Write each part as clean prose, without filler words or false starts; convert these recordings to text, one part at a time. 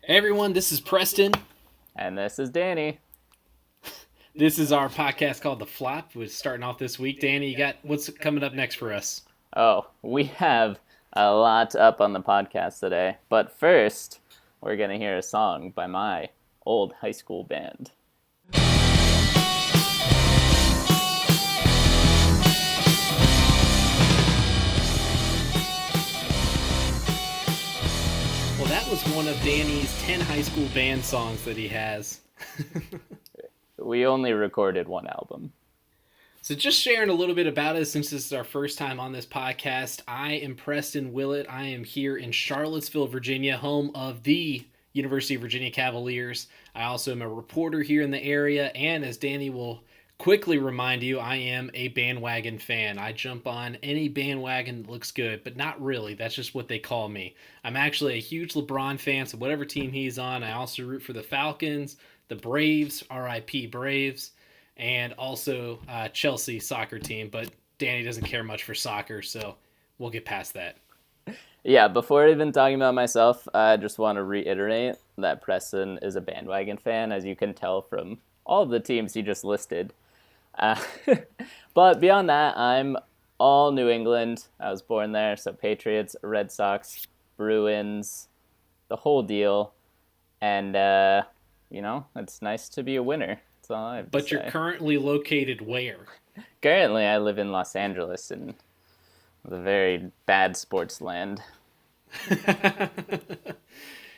Hey everyone, this is Preston. And this is Danny. This is our podcast called The Flop. We're starting off this week. Danny, you got what's coming up next for us? Oh, we have a lot up on the podcast today. But first, we're going to hear a song by my old high school band. Well, that was one of Danny's 10 high school band songs that he has. We only recorded one album. So just sharing a little bit about us since this is our first time on this podcast. I am Preston Willet. I am here in Charlottesville, Virginia, home of the University of Virginia Cavaliers. I also am a reporter here in the area, and as Danny will quickly remind you, I am a bandwagon fan. I jump on any bandwagon that looks good, but not really. That's just what they call me. I'm actually a huge LeBron fan, so whatever team he's on, I also root for the Falcons, the Braves, RIP Braves, and also Chelsea soccer team. But Danny doesn't care much for soccer, so we'll get past that. Yeah, before even talking about myself, I just want to reiterate that Preston is a bandwagon fan, as you can tell from all of the teams he just listed. Uh, but beyond that, I'm all New England. I was born there, so Patriots, Red Sox, Bruins, the whole deal. And, it's nice to be a winner. That's all I have to But say. you're currently located where? Currently, I live in Los Angeles in the very bad sports land.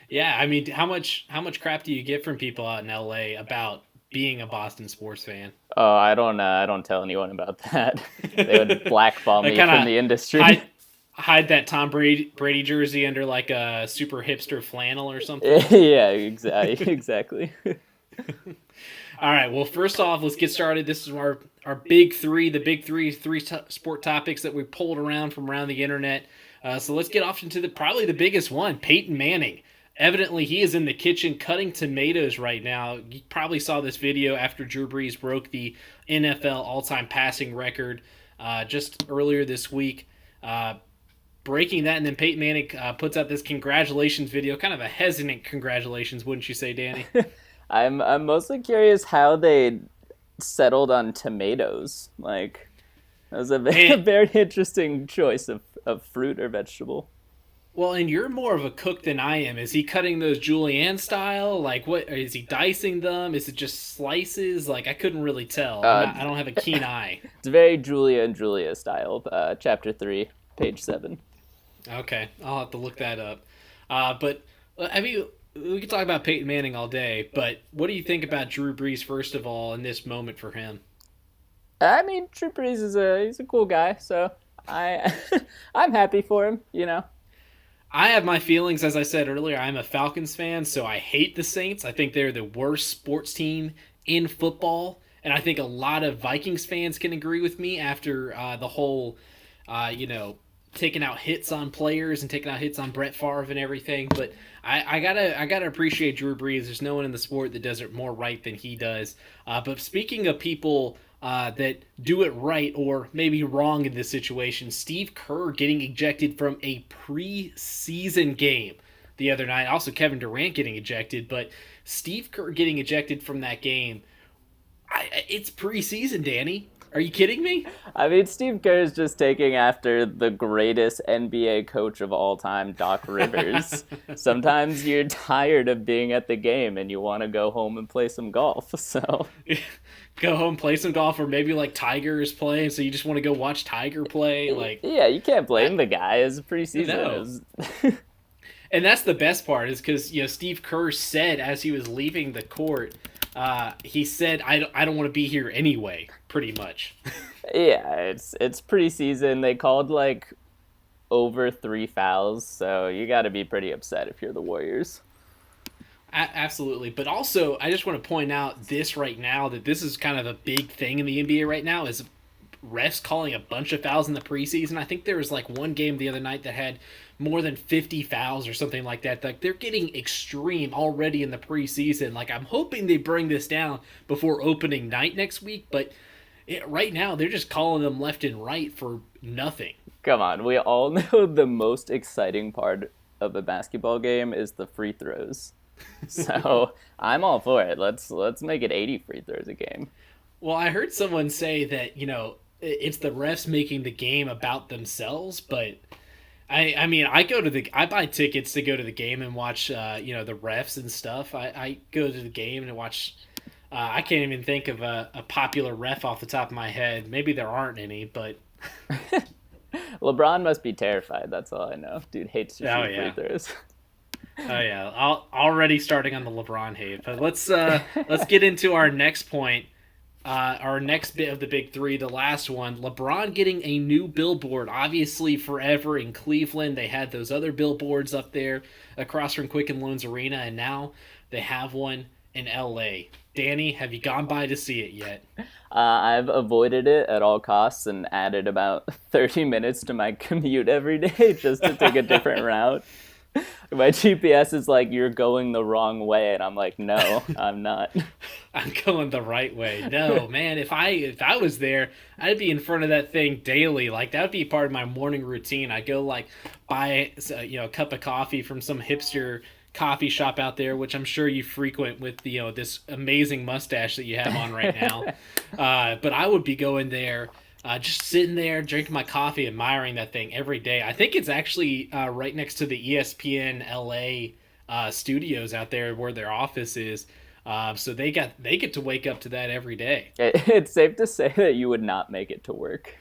Yeah, I mean, how much crap do you get from people out in LA about being a Boston sports fan? Oh, I don't tell anyone about that. They would blackball They me kind from the of industry. hide that Tom Brady jersey under like a super hipster flannel or something. Yeah, exactly. All right. Well, first off, let's get started. This is our big three, the big three sport topics that we pulled around from around the internet. So let's get off into probably the biggest one, Peyton Manning. Evidently, he is in the kitchen cutting tomatoes right now. You probably saw this video after Drew Brees broke the NFL all-time passing record just earlier this week. Breaking that, and then Peyton Manning puts out this congratulations video, kind of a hesitant congratulations, wouldn't you say, Danny? I'm mostly curious how they settled on tomatoes. Like, that was a very interesting choice of fruit or vegetable. Well, and you're more of a cook than I am. Is he cutting those julienne style? Like, what is he dicing them? Is it just slices? Like, I couldn't really tell. I don't have a keen eye. It's very Julia and Julia style. Chapter 3, page 7. Okay, I'll have to look that up. But I mean, we could talk about Peyton Manning all day. But what do you think about Drew Brees first of all in this moment for him? I mean, Drew Brees he's a cool guy, so I'm happy for him. I have my feelings, as I said earlier. I'm a Falcons fan, so I hate the Saints. I think they're the worst sports team in football, and I think a lot of Vikings fans can agree with me after the whole, taking out hits on players and taking out hits on Brett Favre and everything. But I gotta appreciate Drew Brees. There's no one in the sport that does it more right than he does. But speaking of people that do it right or maybe wrong in this situation, Steve Kerr getting ejected from a preseason game the other night. Also, Kevin Durant getting ejected, but Steve Kerr getting ejected from that game. It's preseason, Danny. Are you kidding me? I mean, Steve Kerr is just taking after the greatest NBA coach of all time, Doc Rivers. Sometimes you're tired of being at the game and you want to go home and play some golf. So Go home, play some golf, or maybe like Tiger is playing, so you just want to go watch Tiger play. Like, yeah, you can't blame the guy. It's preseason. No. And that's the best part is because Steve Kerr said as he was leaving the court, he said, "I don't want to be here anyway." Pretty much. Yeah, it's preseason. They called like over 3 fouls, so you got to be pretty upset if you're the Warriors. Absolutely. But also, I just want to point out this right now, that this is kind of a big thing in the NBA right now, is refs calling a bunch of fouls in the preseason. I think there was like one game the other night that had more than 50 fouls or something like that. Like, they're getting extreme already in the preseason. Like, I'm hoping they bring this down before opening night next week, but right now they're just calling them left and right for nothing. Come on, we all know the most exciting part of a basketball game is the free throws. So I'm all for it. Let's make it 80 free throws a game. Well, I heard someone say that, it's the refs making the game about themselves, but I mean, I buy tickets to go to the game and watch, the refs and stuff. I go to the game and watch. I can't even think of a popular ref off the top of my head. Maybe there aren't any, but LeBron must be terrified. That's all I know. Dude hates to oh shoot free yeah, throws. oh yeah. Already starting on the LeBron hate. But let's get into our next point. Our next bit of the big three, the last one, LeBron getting a new billboard. Obviously, forever in Cleveland, they had those other billboards up there across from Quicken Loans Arena, and now they have one in LA. Danny, have you gone by to see it yet? I've avoided it at all costs and added about 30 minutes to my commute every day just to take a different route. My GPS is like, you're going the wrong way, and I'm like, no, I'm not. I'm going the right way. No, man, if I was there, I'd be in front of that thing daily. Like that would be part of my morning routine. I go like buy a cup of coffee from some hipster coffee shop out there, which I'm sure you frequent with this amazing mustache that you have on right now. But I would be going there, just sitting there drinking my coffee, admiring that thing every day. I think it's actually right next to the ESPN LA studios out there where their office is. So they get to wake up to that every day. It's safe to say that you would not make it to work.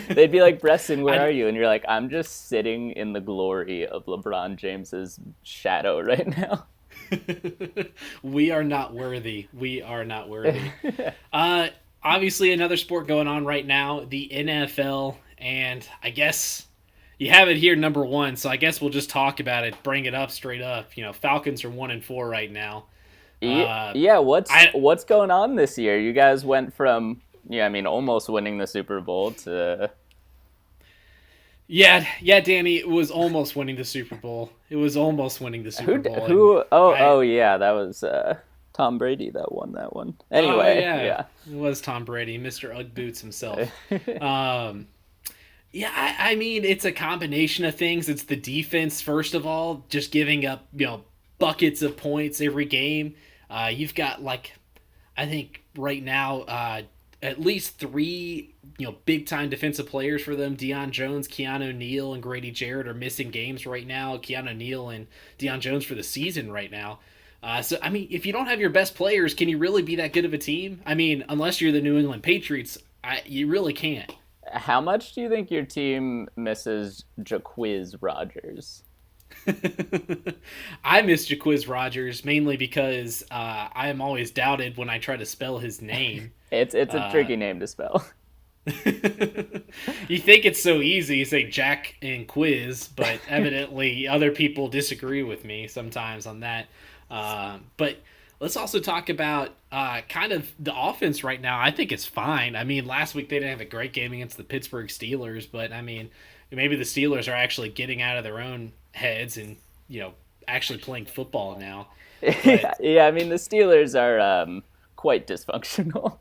They'd be like, Preston, where are you? And you're like, I'm just sitting in the glory of LeBron James's shadow right now. We are not worthy. We are not worthy. Obviously, another sport going on right now, the NFL, and I guess you have it here number one. So I guess we'll just talk about it, bring it up straight up. Falcons are 1-4 right now. Yeah, what's going on this year? You guys went from almost winning the Super Bowl to yeah, Danny, it was almost winning the Super Bowl. It was almost winning the Super Bowl. Who? Oh yeah, that was Tom Brady that won that one. Anyway, yeah, it was Tom Brady, Mr. Ugg Boots himself. Yeah, I mean, it's a combination of things. It's the defense, first of all, just giving up, buckets of points every game. You've got, I think right now, at least three, big-time defensive players for them. Deion Jones, Keanu Neal, and Grady Jarrett are missing games right now. Keanu Neal and Deion Jones for the season right now. So, I mean, if you don't have your best players, can you really be that good of a team? I mean, unless you're the New England Patriots, you really can't. How much do you think your team misses Jaquiz Rodgers? I miss Jaquiz Rodgers mainly because I am always doubted when I try to spell his name. It's a tricky name to spell. You think it's so easy, you say Jack and Quiz, but evidently other people disagree with me sometimes on that. But let's also talk about kind of the offense right now. I think it's fine. I mean, last week they didn't have a great game against the Pittsburgh Steelers, but I mean, maybe the Steelers are actually getting out of their own heads and actually playing football now. But, yeah, I mean the Steelers are quite dysfunctional.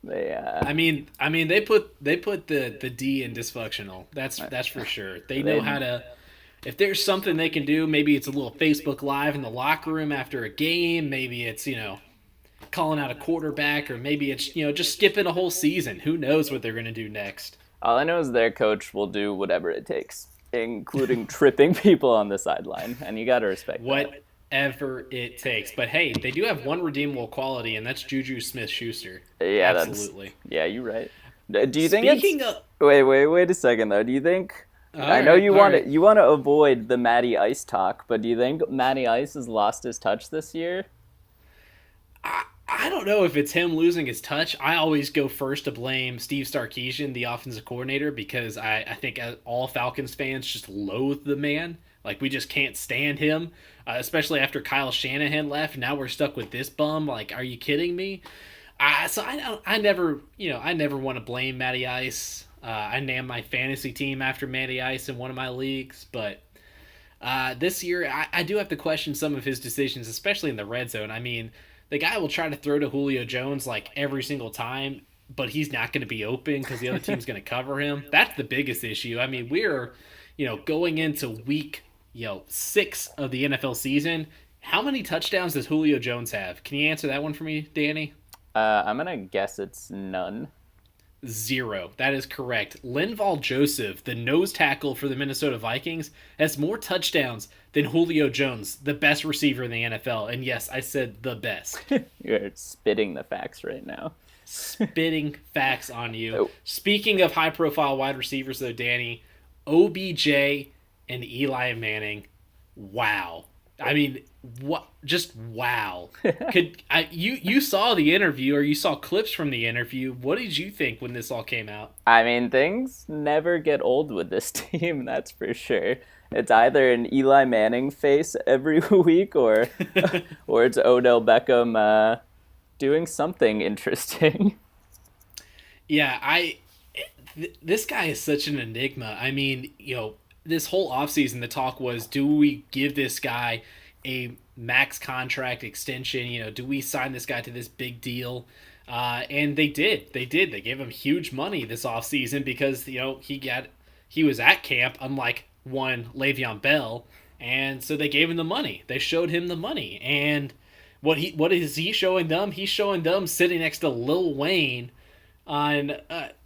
I mean they put the D in dysfunctional. That's for sure. They know how to. If there's something they can do, maybe it's a little Facebook Live in the locker room after a game. Maybe it's calling out a quarterback, or maybe it's just skipping a whole season. Who knows what they're gonna do next? All I know is their coach will do whatever it takes, including tripping people on the sideline, and you got to respect that. Whatever it takes. But hey, they do have one redeemable quality, and that's Juju Smith-Schuster. Yeah, absolutely. Yeah, you're right. Do you think Speaking it's... of... Wait a second though. Do you think? I know you want to avoid the Matty Ice talk, but do you think Matty Ice has lost his touch this year? I don't know if it's him losing his touch. I always go first to blame Steve Sarkisian, the offensive coordinator, because I think all Falcons fans just loathe the man. Like, we just can't stand him, especially after Kyle Shanahan left. Now we're stuck with this bum. Like, are you kidding me? So I never want to blame Matty Ice. I named my fantasy team after Matty Ice in one of my leagues, but this year I do have to question some of his decisions, especially in the red zone. I mean, the guy will try to throw to Julio Jones like every single time, but he's not going to be open because the other team's going to cover him. That's the biggest issue. I mean, we're going into week six of the NFL season. How many touchdowns does Julio Jones have? Can you answer that one for me, Danny? I'm gonna guess it's none. Zero. That is correct. Linval Joseph, the nose tackle for the Minnesota Vikings, has more touchdowns than Julio Jones, the best receiver in the NFL. And yes, I said the best. You're spitting the facts right now. Spitting facts on you. Oh, Speaking of high profile wide receivers, though, Danny, OBJ and Eli Manning, wow. I mean, what? Just wow. You saw the interview or you saw clips from the interview? What did you think when this all came out? I mean, things never get old with this team, that's for sure. It's either an Eli Manning face every week, or it's Odell Beckham doing something interesting. Yeah, this guy is such an enigma. I mean, this whole offseason, the talk was, do we give this guy a max contract extension? Do we sign this guy to this big deal? And they did. They did. They gave him huge money this offseason because, he was at camp, unlike one Le'Veon Bell. And so they gave him the money. They showed him the money. And what is he showing them? He's showing them sitting next to Lil Wayne on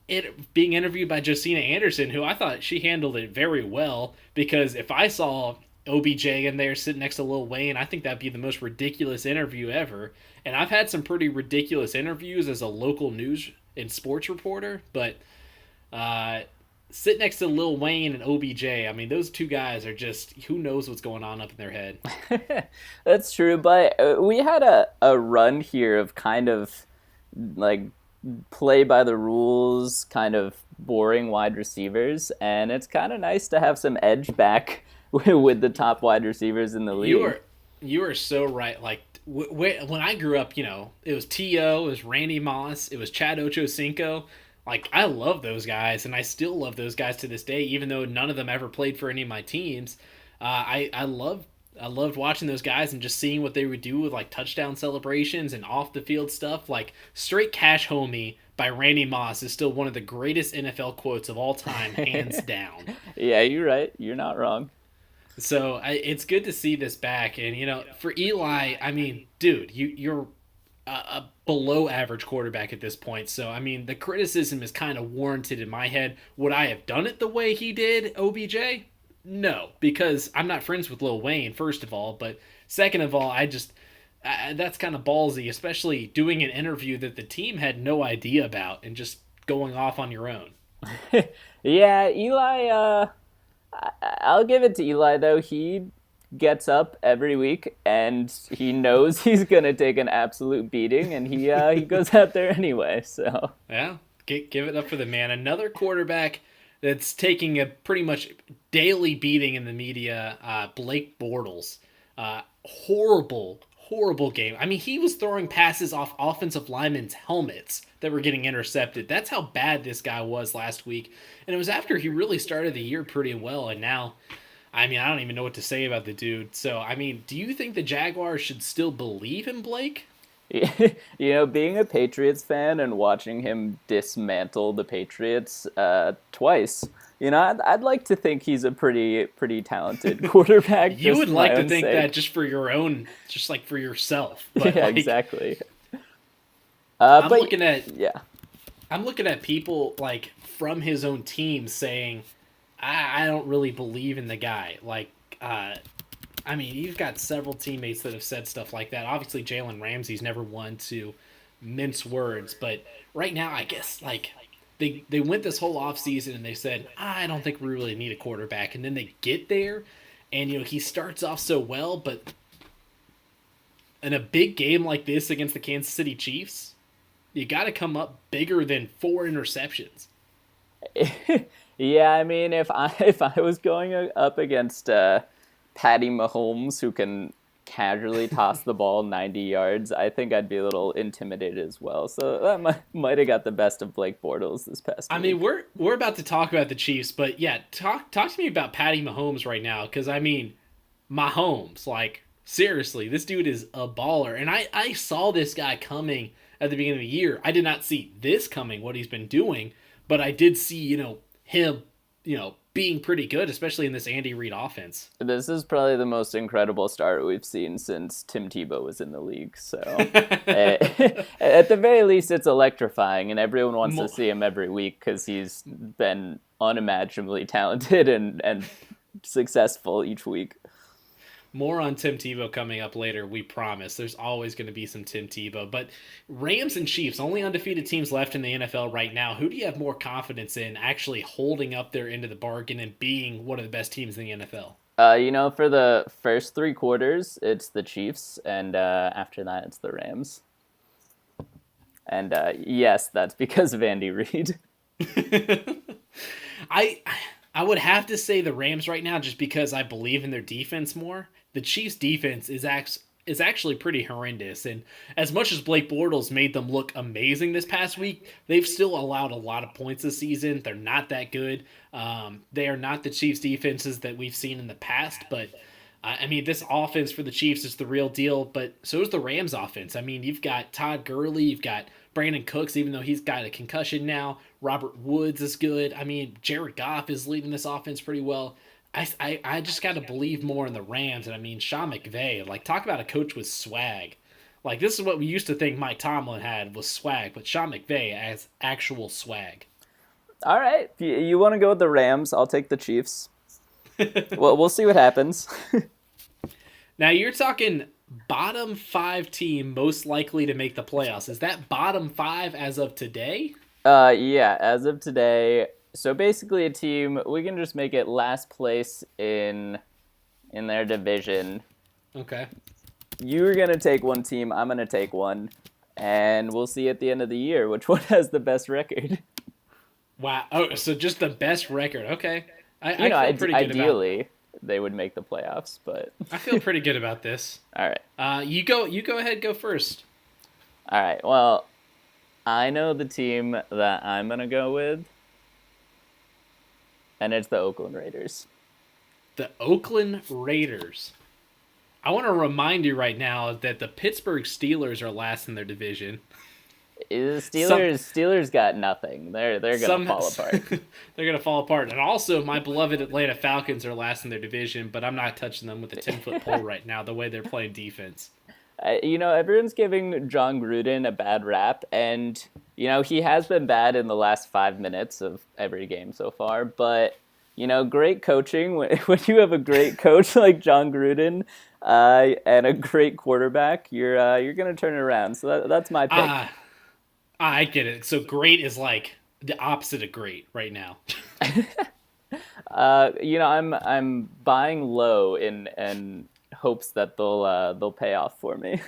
it being interviewed by Josina Anderson, who I thought she handled it very well. Because if I saw OBJ in there sitting next to Lil Wayne, I think that'd be the most ridiculous interview ever. And I've had some pretty ridiculous interviews as a local news and sports reporter, but sit next to Lil Wayne and OBJ, I mean, those two guys are just, who knows what's going on up in their head. That's true, but we had a run here of kind of like play by the rules, kind of boring wide receivers, and it's kind of nice to have some edge back with the top wide receivers in the league. You are so right. Like when I grew up, it was T.O., it was Randy Moss, it was Chad Ochocinco. Like, I love those guys, and I still love those guys to this day, even though none of them ever played for any of my teams. I loved watching those guys and just seeing what they would do with like touchdown celebrations and off the field stuff. Like Straight Cash Homie by Randy Moss is still one of the greatest NFL quotes of all time, hands down. Yeah, you're right. You're not wrong. So it's good to see this back. And, for Eli, I mean, dude, you're a below average quarterback at this point. So, I mean, the criticism is kind of warranted in my head. Would I have done it the way he did, OBJ? No, because I'm not friends with Lil Wayne, first of all. But second of all, that's kind of ballsy, especially doing an interview that the team had no idea about and just going off on your own. Yeah, Eli, I'll give it to Eli, though. He gets up every week and he knows he's going to take an absolute beating, and he goes out there anyway. So yeah, give it up for the man. Another quarterback that's taking a pretty much daily beating in the media, Blake Bortles. Horrible game. I mean, he was throwing passes off offensive linemen's helmets that were getting intercepted. That's how bad this guy was last week. And it was after he really started the year pretty well, and now, I mean, I don't even know what to say about the dude. So, I mean, do you think the Jaguars should still believe in Blake? Being a Patriots fan and watching him dismantle the Patriots twice, I'd like to think he's a pretty talented quarterback. You would like to think that just for your own, just like for yourself. But yeah, exactly. I'm looking at people like from his own team saying, I don't really believe in the guy. Like, I mean, you've got several teammates that have said stuff like that. Obviously, Jalen Ramsey's never one to mince words, but right now, I guess, like, they went this whole offseason and they said, I don't think we really need a quarterback. And then they get there, and, he starts off so well, but in a big game like this against the Kansas City Chiefs, you got to come up bigger than 4 interceptions. Yeah, I mean, if I was going up against Patty Mahomes, who can casually toss the ball 90 yards, I think I'd be a little intimidated as well. So that might have got the best of Blake Bortles this past week. I mean, we're about to talk about the Chiefs, but yeah, talk to me about Patty Mahomes right now, because I mean, Mahomes, like, seriously, this dude is a baller, and I saw this guy coming at the beginning of the year. I did not see this coming, what he's been doing, but I did see, him, being pretty good, especially in this Andy Reid offense. This is probably the most incredible start we've seen since Tim Tebow was in the league. So, at the very least, it's electrifying, and everyone wants to see him every week because he's been unimaginably talented and successful each week. More on Tim Tebow coming up later, we promise. There's always going to be some Tim Tebow. But Rams and Chiefs, only undefeated teams left in the NFL right now. Who do you have more confidence in actually holding up their end of the bargain and being one of the best teams in the NFL? For the first 3 quarters, it's the Chiefs, and after that, it's the Rams. And yes, that's because of Andy Reid. I would have to say the Rams right now just because I believe in their defense more. The Chiefs' defense is actually pretty horrendous, and as much as Blake Bortles made them look amazing this past week, they've still allowed a lot of points this season. They're not that good. They are not the Chiefs' defenses that we've seen in the past, but I mean, this offense for the Chiefs is the real deal, but so is the Rams' offense. I mean, you've got Todd Gurley, you've got Brandon Cooks, even though he's got a concussion now. Robert Woods is good. I mean, Jared Goff is leading this offense pretty well. I just got to believe more in the Rams. And I mean, Sean McVay, like, talk about a coach with swag. Like, this is what we used to think Mike Tomlin had was swag, but Sean McVay has actual swag. All right. You want to go with the Rams? I'll take the Chiefs. Well, we'll see what happens. Now, you're talking bottom 5 team most likely to make the playoffs. Is that bottom 5 as of today? Yeah, as of today. So basically a team, we can just make it last place in their division. Okay. You're going to take one team, I'm going to take one, and we'll see at the end of the year which one has the best record. Wow. Oh, so just the best record. Okay. I feel pretty good ideally, they would make the playoffs, but I feel pretty good about this. All right. You go ahead, go first. All right. Well, I know the team that I'm going to go with, and it's the Oakland Raiders. The Oakland Raiders. I want to remind you right now that the Pittsburgh Steelers are last in their division. The Steelers got nothing. They're going to fall apart. They're going to fall apart. And also, my beloved Atlanta Falcons are last in their division, but I'm not touching them with a 10-foot pole right now, the way they're playing defense. Everyone's giving John Gruden a bad rap, and, he has been bad in the last 5 minutes of every game so far, but, great coaching. When you have a great coach like John Gruden and a great quarterback, you're going to turn it around. So that's my pick. I get it. So great is like the opposite of great right now. I'm buying low in hopes that they'll pay off for me.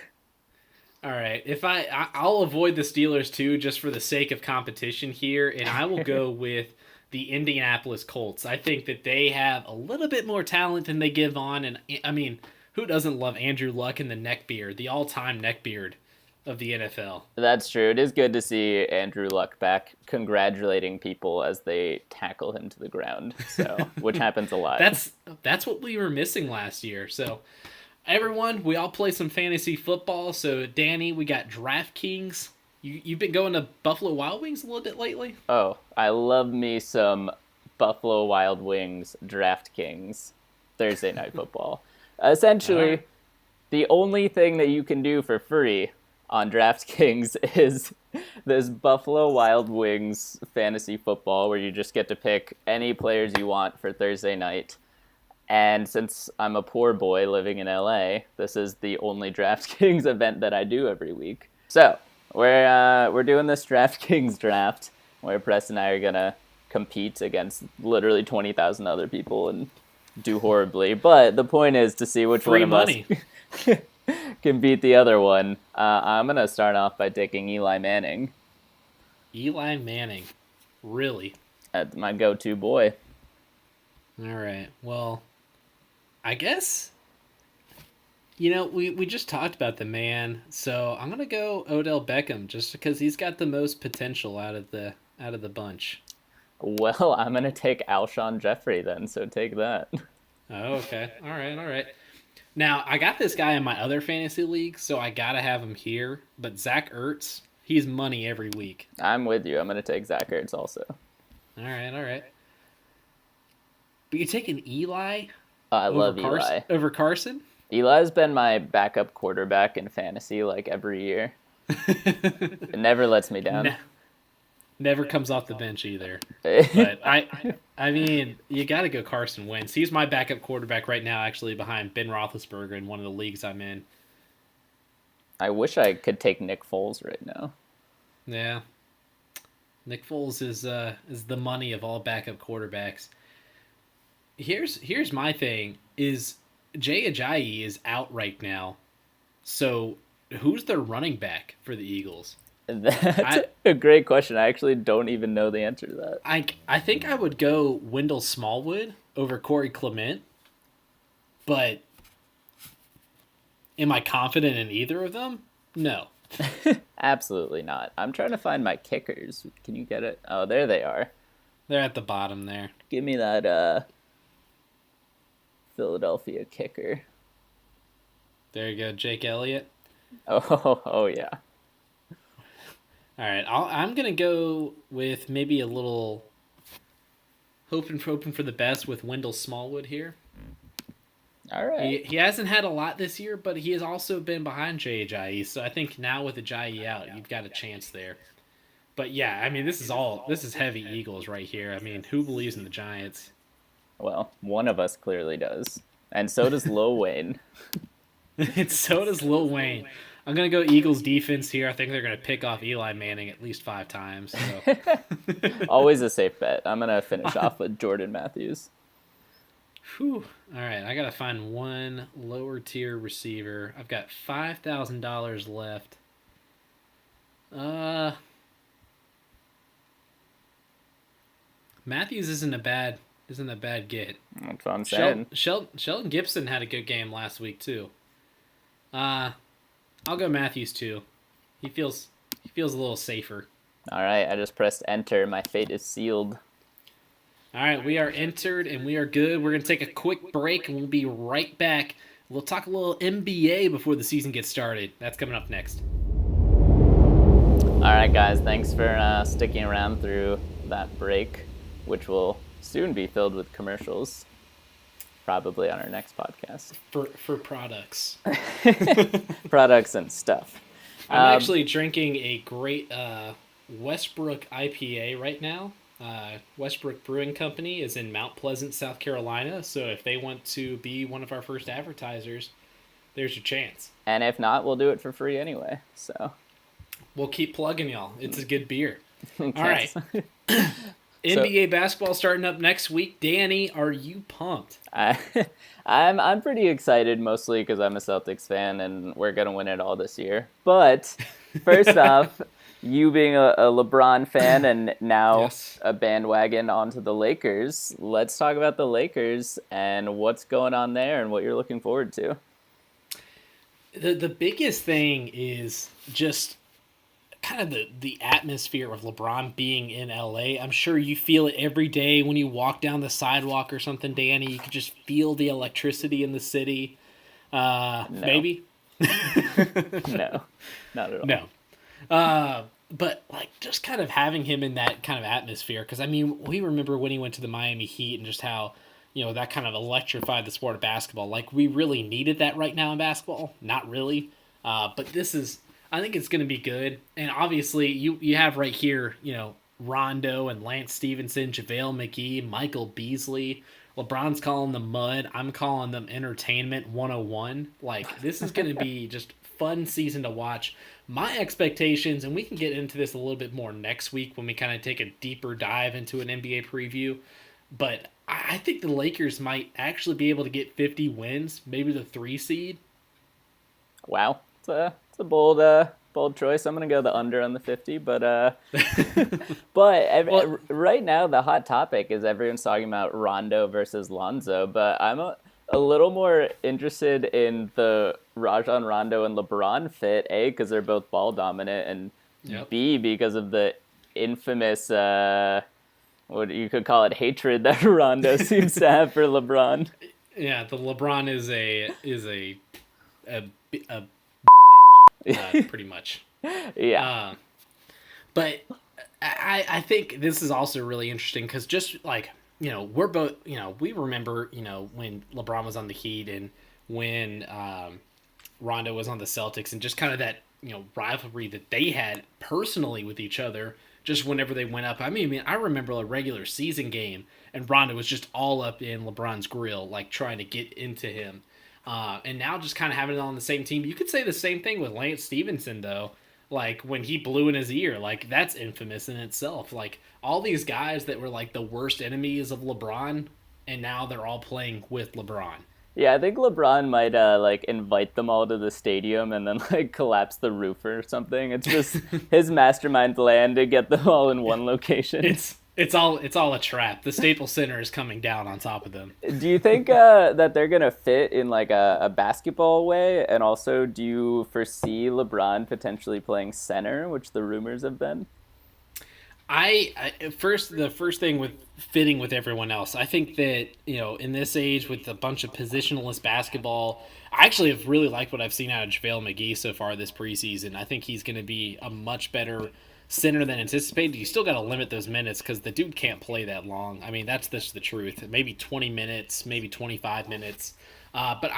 All right. If I'll avoid the Steelers too, just for the sake of competition here, and I will go with the Indianapolis Colts. I think that they have a little bit more talent than they give on, and I mean, who doesn't love Andrew Luck and the neckbeard, the all-time neckbeard of the NFL? That's true. It is good to see Andrew Luck back congratulating people as they tackle him to the ground, which happens a lot. That's what we were missing last year. So everyone, we all play some fantasy football. So Danny, we got DraftKings. You've been going to Buffalo Wild Wings a little bit lately? Oh, I love me some Buffalo Wild Wings DraftKings Thursday Night Football. Essentially, the only thing that you can do for free on DraftKings is this Buffalo Wild Wings fantasy football where you just get to pick any players you want for Thursday night. And since I'm a poor boy living in LA, this is the only DraftKings event that I do every week. So we're doing this DraftKings draft where Preston and I are gonna compete against literally 20,000 other people and do horribly. But the point is to see which Free one of money. us can beat the other one. I'm going to start off by taking Eli Manning. Eli Manning. Really? That's my go-to boy. All right. Well, I guess, we just talked about the man, so I'm going to go Odell Beckham just because he's got the most potential out of the bunch. Well, I'm going to take Alshon Jeffrey then, so take that. Oh, okay. All right. Now, I got this guy in my other fantasy league, so I got to have him here. But Zach Ertz, he's money every week. I'm with you. I'm going to take Zach Ertz also. All right. But you're taking Eli I over love Eli. Carson? Eli's been my backup quarterback in fantasy like every year. It never lets me down. Ne- Never comes off the bench either. But I mean, you got to go Carson Wentz. He's my backup quarterback right now, actually behind Ben Roethlisberger in one of the leagues I'm in. I wish I could take Nick Foles right now. Yeah, Nick Foles is the money of all backup quarterbacks. Here's my thing: is Jay Ajayi is out right now, so who's their running back for the Eagles? That's I a great question. I actually don't even know the answer to that. I think I would go Wendell Smallwood over Corey Clement, but am I confident in either of them? No. Absolutely not. I'm trying to find my kickers. Can you get it? Oh, there they are. They're at the bottom there. Give me that Philadelphia kicker. There you go, Jake Elliott. Oh yeah. All right, I'm gonna go with maybe a little hoping for the best with Wendell Smallwood here. All right. He hasn't had a lot this year, but he has also been behind Jay Ajayi. So I think now with Ajayi out, you've got a chance there. But yeah, I mean this is heavy Eagles right here. I mean, who believes in the Giants? Well, one of us clearly does, and so does Lil Wayne. And so does Lil Wayne. I'm gonna go Eagles defense here. I think they're gonna pick off Eli Manning at least 5 times. So. Always a safe bet. I'm gonna finish off with Jordan Matthews. Whew. All right, I gotta find one lower tier receiver. I've got $5,000 left. Matthews isn't a bad get. That's what I'm saying. Sheldon Gibson had a good game last week too. I'll go Matthews too. He feels a little safer. All right, I just pressed enter. My fate is sealed. All right, we are entered and we are good. We're going to take a quick break and we'll be right back. We'll talk a little NBA before the season gets started. That's coming up next. All right, guys, thanks for sticking around through that break, which will soon be filled with commercials, probably on our next podcast. For products. Products and stuff. I'm actually drinking a great Westbrook IPA right now. Westbrook Brewing Company is in Mount Pleasant, South Carolina. So if they want to be one of our first advertisers, there's your chance. And if not, we'll do it for free anyway. So we'll keep plugging y'all. It's a good beer. Okay. All right. NBA basketball starting up next week. Danny, are you pumped? I'm pretty excited, mostly because I'm a Celtics fan and we're gonna win it all this year. But first off, you being a LeBron fan and now Yes. a bandwagon onto the Lakers, let's talk about the Lakers and what's going on there and what you're looking forward to. The biggest thing is just kind of the atmosphere of LeBron being in LA. I'm sure you feel it every day when you walk down the sidewalk or something, Danny. You can just feel the electricity in the city. No. Maybe? No, not at all. No. But like just kind of having him in that kind of atmosphere, because I mean, we remember when he went to the Miami Heat and just how, that kind of electrified the sport of basketball. Like, we really needed that right now in basketball. Not really. But I think it's going to be good. And obviously, you have right here, Rondo and Lance Stevenson, JaVale McGee, Michael Beasley. LeBron's calling them mud. I'm calling them entertainment 101. Like, this is going to be just fun season to watch. My expectations, and we can get into this a little bit more next week when we kind of take a deeper dive into an NBA preview, but I think the Lakers might actually be able to get 50 wins, maybe the 3 seed. Wow, it's a bold choice. I'm gonna go the under on the 50, but right now the hot topic is everyone's talking about Rondo versus Lonzo, but I'm a little more interested in the Rajon Rondo and LeBron fit, A, because they're both ball dominant, and Yep. B, because of the infamous, what you could call it, hatred that Rondo seems to have for LeBron. Yeah, the LeBron is a pretty much. Yeah. But I think this is also really interesting because just like we're both, we remember, when LeBron was on the Heat and when Rondo was on the Celtics, and just kind of that, rivalry that they had personally with each other just whenever they went up. I remember a regular season game and Rondo was just all up in LeBron's grill, like trying to get into him. And now just kind of having it on the same team. You could say the same thing with Lance Stevenson, though. Like when he blew in his ear, like that's infamous in itself. Like all these guys that were like the worst enemies of LeBron, and now they're all playing with LeBron. Yeah, I think LeBron might like invite them all to the stadium and then like collapse the roof or something. It's just his mastermind plan to get them all in one location. It's all a trap. The Staples Center is coming down on top of them. Do you think that they're gonna fit in like a basketball way? And also, do you foresee LeBron potentially playing center, which the rumors have been? The first thing with fitting with everyone else, I think that in this age with a bunch of positionless basketball, I actually have really liked what I've seen out of JaVale McGee so far this preseason. I think he's going to be a much better center than anticipated. You still got to limit those minutes because the dude can't play that long. I mean, that's just the truth. Maybe 20 minutes, maybe 25 minutes. But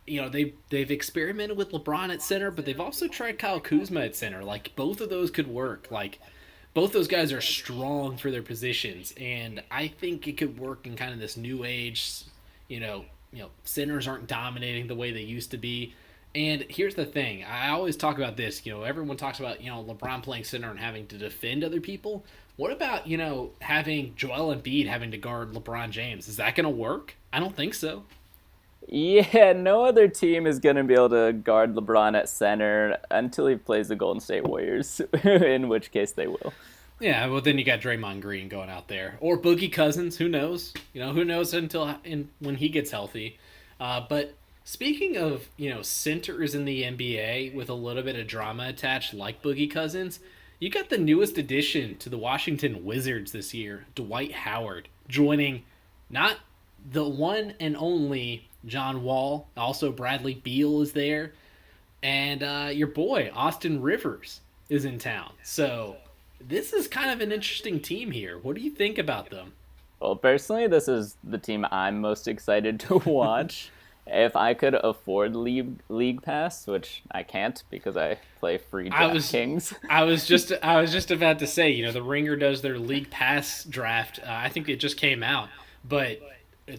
they've experimented with LeBron at center, but they've also tried Kyle Kuzma at center. Like both of those could work. Like both those guys are strong for their positions, and I think it could work in kind of this new age. Centers aren't dominating the way they used to be. And here's the thing: I always talk about this. Everyone talks about LeBron playing center and having to defend other people. What about having Joel Embiid having to guard LeBron James? Is that going to work? I don't think so. Yeah, no other team is going to be able to guard LeBron at center until he plays the Golden State Warriors, in which case they will. Yeah, well then you got Draymond Green going out there, or Boogie Cousins. Who knows? Who knows when he gets healthy. But speaking of centers in the NBA with a little bit of drama attached, like Boogie Cousins, you got the newest addition to the Washington Wizards this year, Dwight Howard, joining not the one and only John Wall. Also, Bradley Beal is there. And your boy, Austin Rivers, is in town. So, this is kind of an interesting team here. What do you think about them? Well, personally, this is the team I'm most excited to watch. If I could afford League Pass, which I can't because I play free DraftKings. I was just about to say, the Ringer does their League Pass draft. I think it just came out, but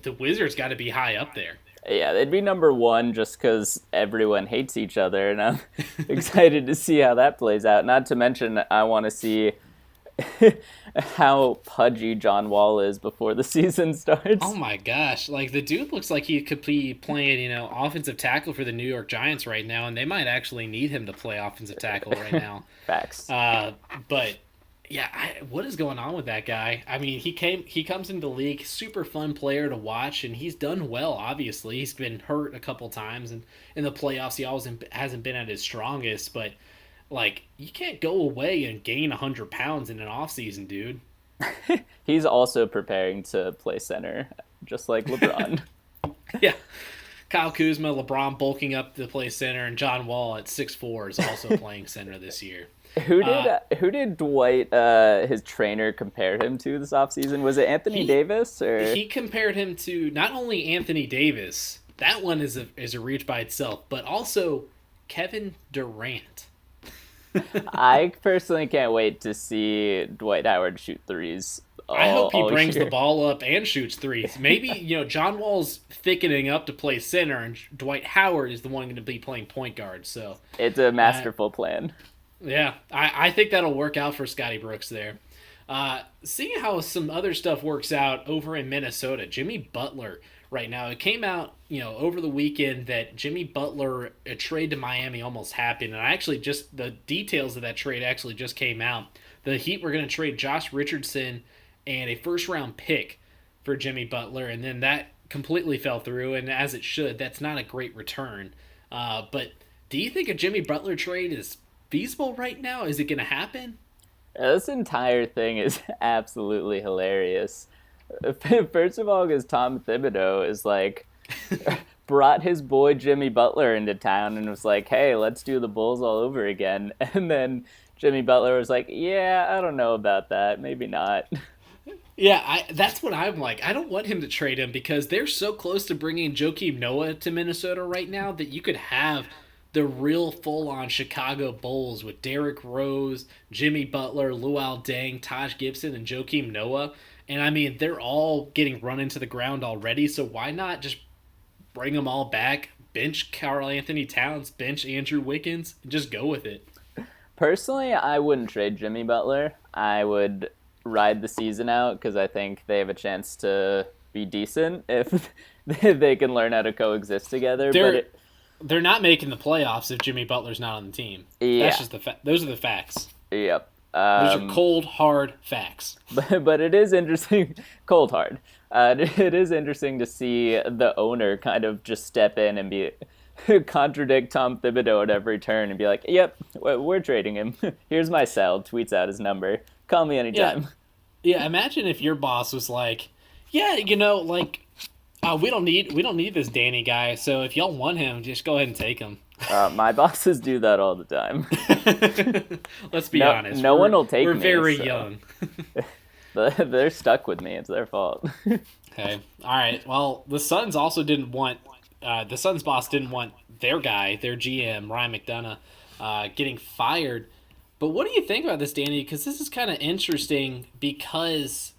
the Wizards got to be high up there. Yeah, they'd be number one just because everyone hates each other, and I'm excited to see how that plays out. Not to mention, I want to see how pudgy John Wall is before the season starts. Oh my gosh, like the dude looks like he could be playing, offensive tackle for the New York Giants right now, and they might actually need him to play offensive tackle right now. Facts. But yeah, what is going on with that guy? I mean, he comes into the league, super fun player to watch, and he's done well. Obviously, he's been hurt a couple times, and in the playoffs, he always hasn't been at his strongest. But like, you can't go away and gain 100 pounds in an off season, dude. He's also preparing to play center, just like LeBron. Yeah. Kyle Kuzma, LeBron bulking up to play center, and John Wall at 6'4" is also playing center this year. Who did Dwight, his trainer, compare him to this offseason? Was it Anthony Davis? Or he compared him to not only Anthony Davis, that one is a reach by itself, but also Kevin Durant. I personally can't wait to see Dwight Howard shoot threes. I hope he brings the ball up and shoots threes. Maybe, John Wall's thickening up to play center, and Dwight Howard is the one going to be playing point guard. So it's a masterful plan. Yeah, I think that'll work out for Scotty Brooks there. Seeing how some other stuff works out over in Minnesota, Jimmy Butler right now. It came out, over the weekend that Jimmy Butler, a trade to Miami almost happened. And the details of that trade actually just came out. The Heat were going to trade Josh Richardson and a first-round pick for Jimmy Butler, and then that completely fell through, and as it should. That's not a great return. But do you think a Jimmy Butler trade is feasible right now? Is it going to happen? This entire thing is absolutely hilarious. First of all, because Tom Thibodeau is like brought his boy Jimmy Butler into town and was like, hey, let's do the Bulls all over again. And then Jimmy Butler was like, yeah, I don't know about that. Maybe not. Yeah, that's what I'm like. I don't want him to trade him because they're so close to bringing Joakim Noah to Minnesota right now that you could have the real full-on Chicago Bulls with Derrick Rose, Jimmy Butler, Luol Deng, Taj Gibson, and Joakim Noah. And I mean, they're all getting run into the ground already, so why not just bring them all back, bench Karl Anthony Towns, bench Andrew Wiggins, and just go with it? Personally, I wouldn't trade Jimmy Butler. I would ride the season out because I think they have a chance to be decent if they can learn how to coexist together. They're they're not making the playoffs if Jimmy Butler's not on the team. That's Yeah, just those are the facts. yep. Those are cold, hard facts. But it is interesting, cold hard. It is interesting to see the owner kind of just step in and be contradict Tom Thibodeau at every turn and be like, "Yep, we're trading him. Here's my cell." Tweets out his number. Call me Yeah, anytime. yeah. Imagine if your boss was like, "Yeah, like, we don't need this Danny guy. So if y'all want him, just go ahead and take him." My bosses do that all the time. Let's be No, honest. no one will take We're me. very So young. they're stuck with me. It's their fault. Okay. All right. Well, the Suns also didn't want. The Suns boss didn't want their guy, their GM Ryan McDonough, getting fired. But what do you think about this, Danny? Because this is kind of interesting because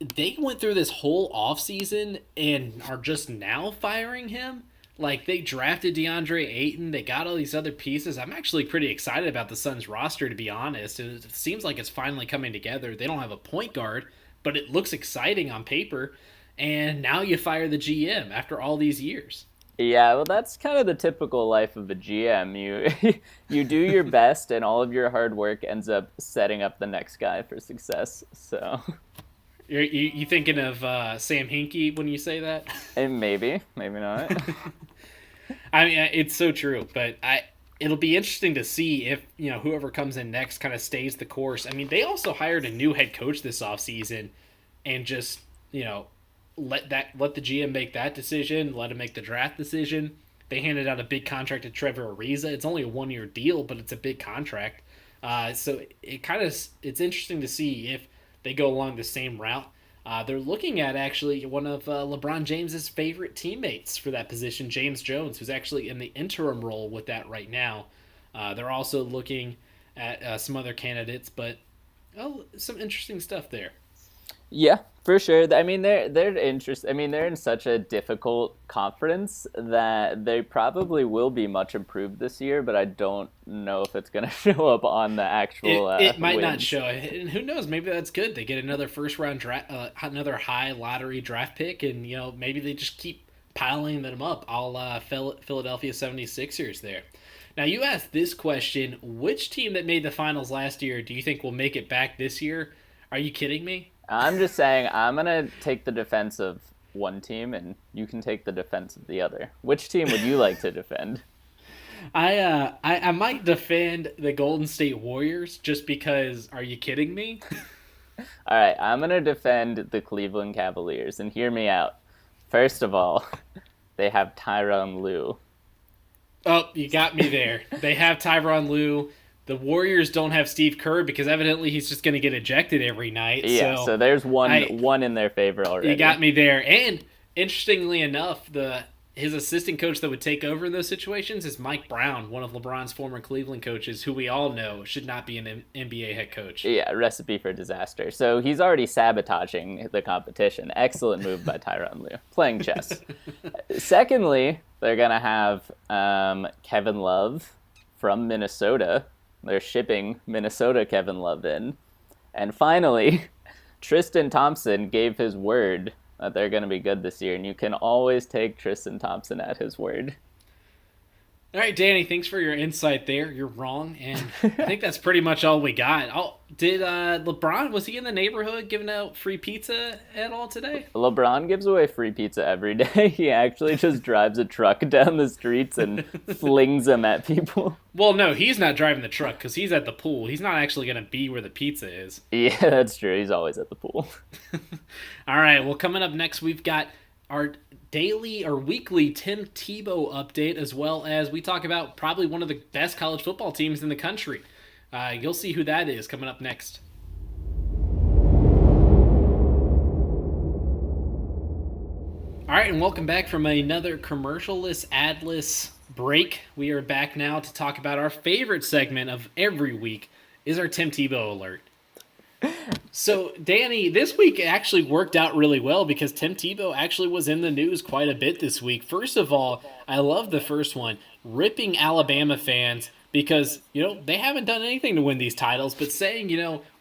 they went through this whole offseason and are just now firing him. Like, they drafted DeAndre Ayton, they got all these other pieces. I'm actually pretty excited about the Suns roster, to be honest. It seems like it's finally coming together. They don't have a point guard, but it looks exciting on paper. And now you fire the GM after all these years. Yeah, well, that's kind of the typical life of a GM. You you do your best, and all of your hard work ends up setting up the next guy for success. So, You thinking of Sam Hinkie when you say that? and maybe not. I mean, it's so true, but it'll be interesting to see if, whoever comes in next kind of stays the course. I mean, they also hired a new head coach this offseason and just, let the GM make that decision, let him make the draft decision. They handed out a big contract to Trevor Ariza. It's only a 1-year deal, but it's a big contract. So it's interesting to see if they go along the same route. They're looking at actually one of LeBron James's favorite teammates for that position, James Jones, who's actually in the interim role with that right now. They're also looking at some other candidates, but some interesting stuff there. Yeah, for sure. I mean, they're I mean, they're in such a difficult conference that they probably will be much improved this year. But I don't know if it's going to show up on the actual. It might not wins. show, and who knows? Maybe that's good. They get another first round draft, another high lottery draft pick, and maybe they just keep piling them up. All Philadelphia 76ers there. Now you asked this question: which team that made the finals last year do you think will make it back this year? Are you kidding me? I'm just saying I'm gonna take the defense of one team, and you can take the defense of the other. Which team would you like to defend? I might defend the Golden State Warriors just because. Are you kidding me? All right, I'm gonna defend the Cleveland Cavaliers, and hear me out. First of all, they have Tyronn Lue. Oh, you got me there. They have Tyronn Lue. The Warriors don't have Steve Kerr because evidently he's just going to get ejected every night. Yeah, so there's I, one in their favor already. you got me there. And interestingly enough, his assistant coach that would take over in those situations is Mike Brown, one of LeBron's former Cleveland coaches, who we all know should not be an NBA head coach. Yeah, recipe for disaster. So he's already sabotaging the competition. Excellent move by Tyronn Lue. Playing chess. Secondly, they're going to have Kevin Love from Minnesota. They're shipping Minnesota Kevin Love in. And finally, Tristan Thompson gave his word that they're going to be good this year. And you can always take Tristan Thompson at his word. All right, Danny, thanks for your insight there. You're wrong, and I think that's pretty much all we got. Did LeBron, was he in the neighborhood giving out free pizza at all today? LeBron gives away free pizza every day. He actually just drives a truck down the streets and flings them at people. Well, no, he's not driving the truck because he's at the pool. He's not actually going to be where the pizza is. Yeah, that's true. He's always at the pool. All right, well, coming up next, we've got our daily or weekly Tim Tebow update, as well as we talk about probably one of the best college football teams in the country. You'll see who that is coming up next. right, and welcome back from another commercial-less, ad-less break. We are back now to talk about our favorite segment of every week, is our Tim Tebow alert. So, Danny, this week actually worked out really well because Tim Tebow actually was in the news quite a bit this week. First of all, I love the first one, ripping Alabama fans because, they haven't done anything to win these titles, but saying,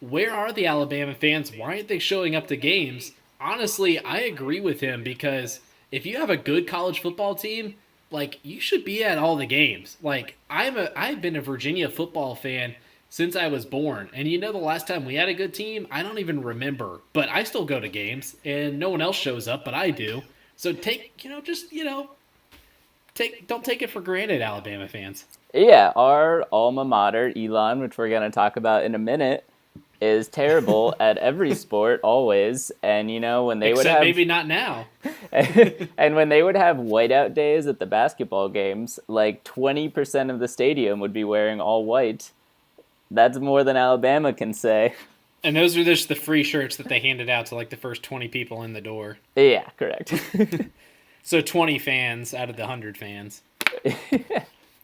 where are the Alabama fans? Why aren't they showing up to games? Honestly, I agree with him because if you have a good college football team, like you should be at all the games. Like I've been a Virginia football fan since I was born. And the last time we had a good team, I don't even remember. But I still go to games and no one else shows up, but I do. So don't take it for granted, Alabama fans. Yeah, our alma mater, Elon, which we're going to talk about in a minute, is terrible at every sport always. And when they Except would have maybe not now. and when they would have whiteout days at the basketball games, like 20% of the stadium would be wearing all white. That's more than Alabama can say. And those are just the free shirts that they handed out to like the first 20 people in the door. Yeah, correct. So 20 fans out of the 100 fans.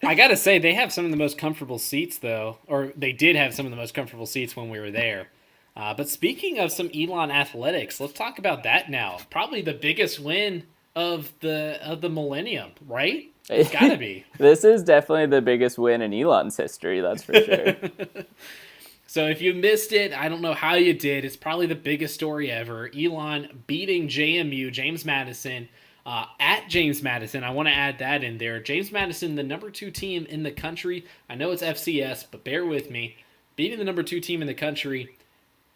I gotta say, they have some of the most comfortable seats, though. Or they did have some of the most comfortable seats when we were there. But speaking of some Elon athletics, let's talk about that now. Probably the biggest win of the millennium, right? It's gotta be. This is definitely the biggest win in Elon's history, that's for sure. So if you missed it, I don't know how you did. It's probably the biggest story ever. Elon beating JMU, James Madison, at James Madison. I want to add that in there. James Madison, the number 2 team in the country. I know it's FCS, but bear with me. Beating the number 2 team in the country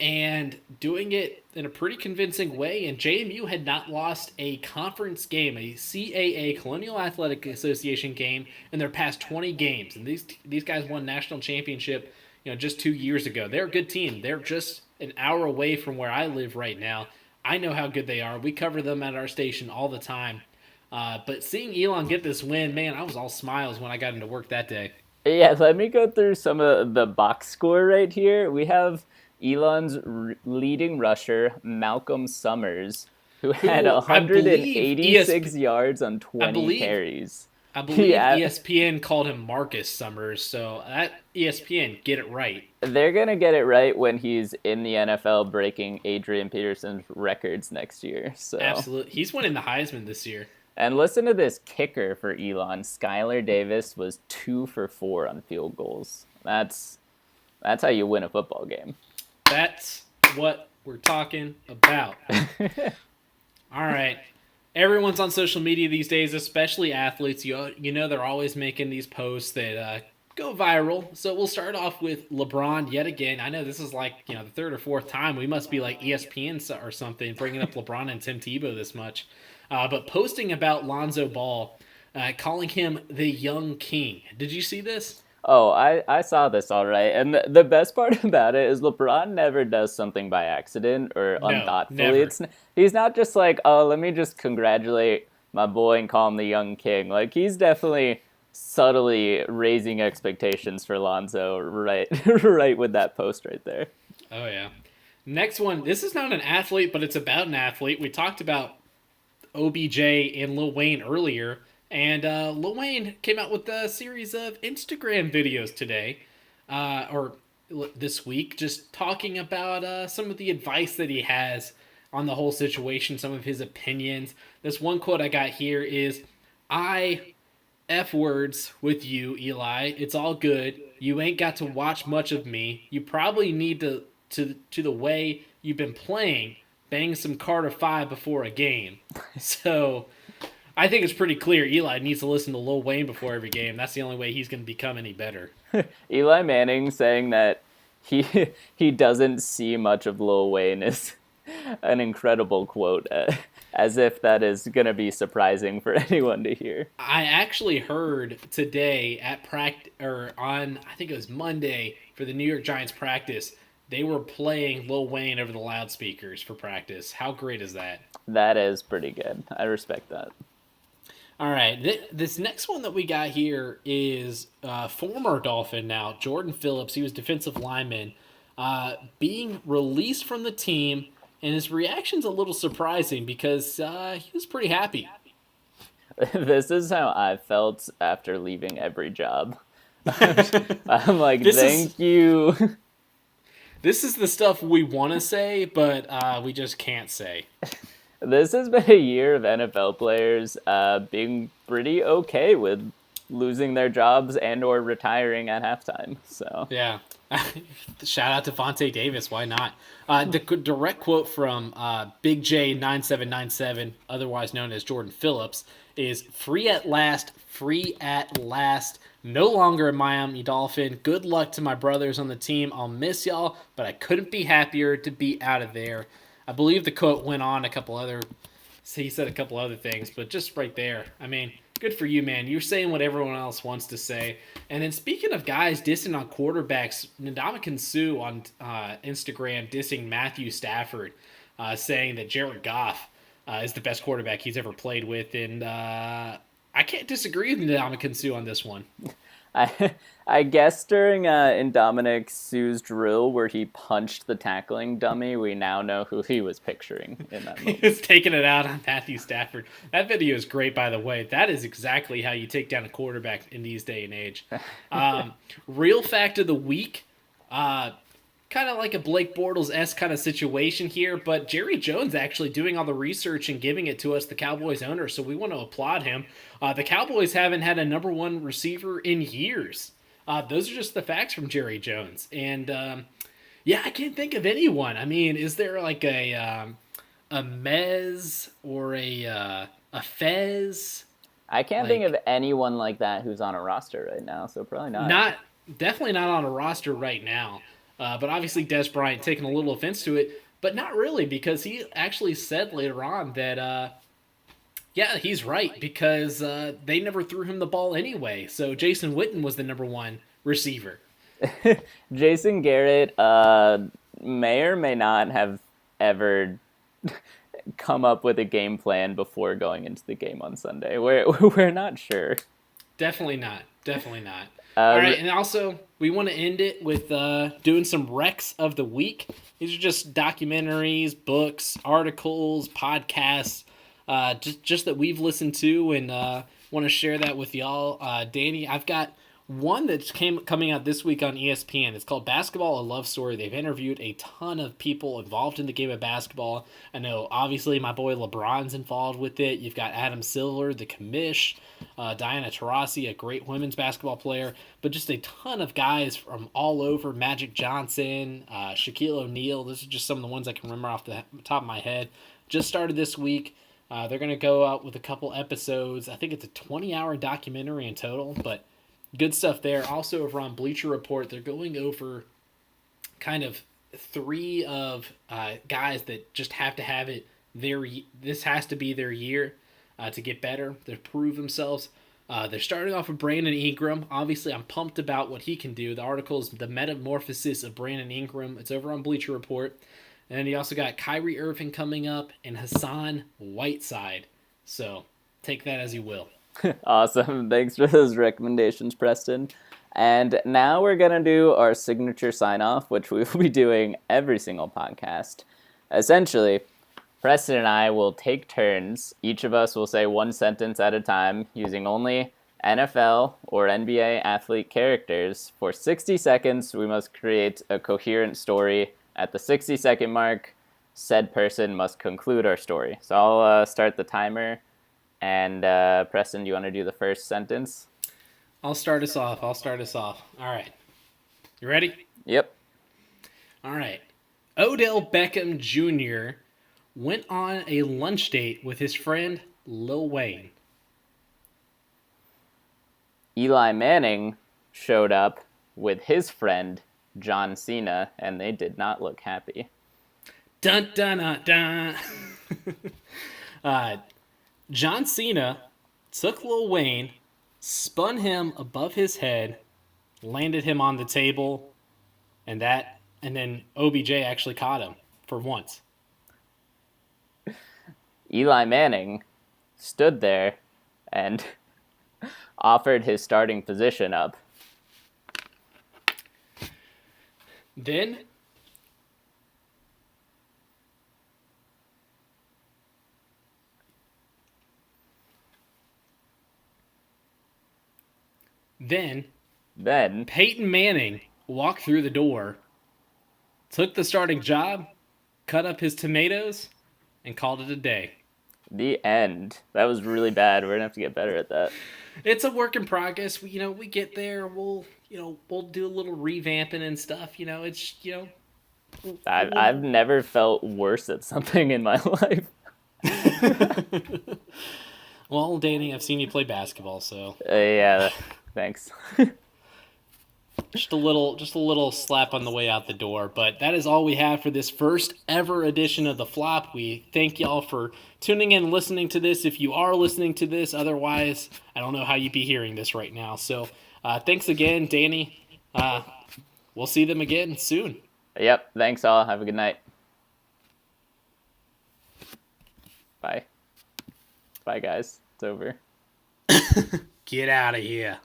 and doing it in a pretty convincing way. And JMU had not lost a conference game, a CAA, Colonial Athletic Association game, in their past 20 games. And these guys won national championship, just 2 years ago. They're a good team. They're just an hour away from where I live right now. I know how good they are. We cover them at our station all the time. But seeing Elon get this win, man, I was all smiles when I got into work that day. Yeah, let me go through some of the box score right here. We have Elon's leading rusher, Malcolm Summers, who had 186 yards on 20 carries. I believe ESPN called him Marcus Summers, so that ESPN, get it right. They're going to get it right when he's in the NFL breaking Adrian Peterson's records next year. So. Absolutely. He's winning the Heisman this year. And listen to this kicker for Elon. Skylar Davis was 2 for 4 on field goals. That's how you win a football game. That's what we're talking about. All right. Everyone's on social media these days, especially athletes. They're always making these posts that go viral. So we'll start off with LeBron yet again. I know this is like, the third or fourth time. We must be like ESPN or something, bringing up LeBron and Tim Tebow this much. But posting about Lonzo Ball, calling him the young king. Did you see this? Oh, I saw this all right. And the best part about it is LeBron never does something by accident or unthoughtfully. He's not just like, oh, let me just congratulate my boy and call him the young king. Like, he's definitely subtly raising expectations for Lonzo right with that post right there. Oh, yeah. Next one. This is not an athlete, but it's about an athlete. We talked about OBJ and Lil Wayne earlier. And Lil Wayne came out with a series of Instagram videos today, or this week, just talking about some of the advice that he has on the whole situation, some of his opinions. This one quote I got here is, "I F words with you, Eli. It's all good. You ain't got to watch much of me. You probably need to the way you've been playing, bang some Carter 5 before a game." So I think it's pretty clear Eli needs to listen to Lil Wayne before every game. That's the only way he's going to become any better. Eli Manning saying that he doesn't see much of Lil Wayne is an incredible quote, as if that is going to be surprising for anyone to hear. I actually heard today at I think it was Monday for the New York Giants practice, they were playing Lil Wayne over the loudspeakers for practice. How great is that? That is pretty good. I respect that. All right, this next one that we got here is former Dolphin now, Jordan Phillips. He was defensive lineman, being released from the team and his reaction's a little surprising because he was pretty happy. This is how I felt after leaving every job. I'm like, this is thank you. this is the stuff we want to say, but we just can't say. This has been a year of NFL players being pretty okay with losing their jobs and or retiring at halftime. So Yeah. Shout out to Vontae Davis. Why not? The direct quote from Big J9797, otherwise known as Jordan Phillips, is free at last, free at last. No longer a Miami Dolphin. Good luck to my brothers on the team. I'll miss y'all, but I couldn't be happier to be out of there. I believe the quote went on a couple other. He said a couple other things, but just right there, I mean, good for you, man. You're saying what everyone else wants to say. And then speaking of guys dissing on quarterbacks, Ndamukong Suh on Instagram dissing Matthew Stafford, saying that Jared Goff is the best quarterback he's ever played with. And I can't disagree with Ndamukong Suh on this one. I guess during Indominic Sue's drill where he punched the tackling dummy, we now know who he was picturing in that moment. He was taking it out on Matthew Stafford. That video is great, by the way. That is exactly how you take down a quarterback in these day and age. Real fact of the week, kind of like a Blake Bortles-esque kind of situation here, but Jerry Jones actually doing all the research and giving it to us, the Cowboys owner, so we want to applaud him. The Cowboys haven't had a number one receiver in years. Those are just the facts from Jerry Jones. And, yeah, I can't think of anyone. I mean, is there like a Mez or a Fez? I can't think of anyone like that who's on a roster right now, so probably not. Definitely not on a roster right now. But obviously Des Bryant taking a little offense to it, but not really, because he actually said later on that, yeah, he's right, because they never threw him the ball anyway. So Jason Witten was the number one receiver. Jason Garrett may or may not have ever come up with a game plan before going into the game on Sunday. We're not sure. Definitely not. Definitely not. All right, and also we want to end it with doing some recs of the week. These are just documentaries, books, articles, podcasts, just that we've listened to and want to share that with y'all. Danny, I've got one that's coming out this week on ESPN. It's called Basketball: A Love Story. They've interviewed a ton of people involved in the game of basketball. I know, obviously, my boy LeBron's involved with it. You've got Adam Silver, the commish, Diana Taurasi, a great women's basketball player, but just a ton of guys from all over. Magic Johnson, Shaquille O'Neal. Those are just some of the ones I can remember off the top of my head. Just started this week. They're going to go out with a couple episodes. I think it's a 20-hour documentary in total, but good stuff there. Also over on Bleacher Report, they're going over kind of three of guys that just have to have it. This has to be their year to get better, to prove themselves. They're starting off with Brandon Ingram. Obviously, I'm pumped about what he can do. The article is The Metamorphosis of Brandon Ingram. It's over on Bleacher Report. And you also got Kyrie Irving coming up and Hassan Whiteside. So take that as you will. Awesome. Thanks for those recommendations, Preston. And now we're going to do our signature sign-off, which we will be doing every single podcast. Essentially, Preston and I will take turns. Each of us will say one sentence at a time using only NFL or NBA athlete characters. For 60 seconds, we must create a coherent story. At the 60-second mark, said person must conclude our story. So I'll start the timer. And Preston, do you want to do the first sentence? I'll start us off. All right. You ready? Yep. All right. Odell Beckham Jr. went on a lunch date with his friend Lil Wayne. Eli Manning showed up with his friend John Cena, and they did not look happy. Dun dun dun dun. John Cena took Lil Wayne, spun him above his head, landed him on the table, and then OBJ actually caught him for once. Eli Manning stood there and offered his starting position up. Then Then Peyton Manning walked through the door, took the starting job, cut up his tomatoes, and called it a day. the end. That was really bad. We're gonna have to get better at that. It's a work in progress. We get there. We'll do a little revamping and stuff. It's I've never felt worse at something in my life. Well, Danny, I've seen you play basketball, so Yeah, thanks. just a little slap on the way out the door. But that is all we have for this first ever edition of the Flop. We thank y'all for tuning in and listening to this. If you are listening to this, otherwise, I don't know how you'd be hearing this right now. So thanks again, Danny. We'll see them again soon. Yep, thanks all. Have a good night. Bye. Bye, guys. It's over. Get out of here.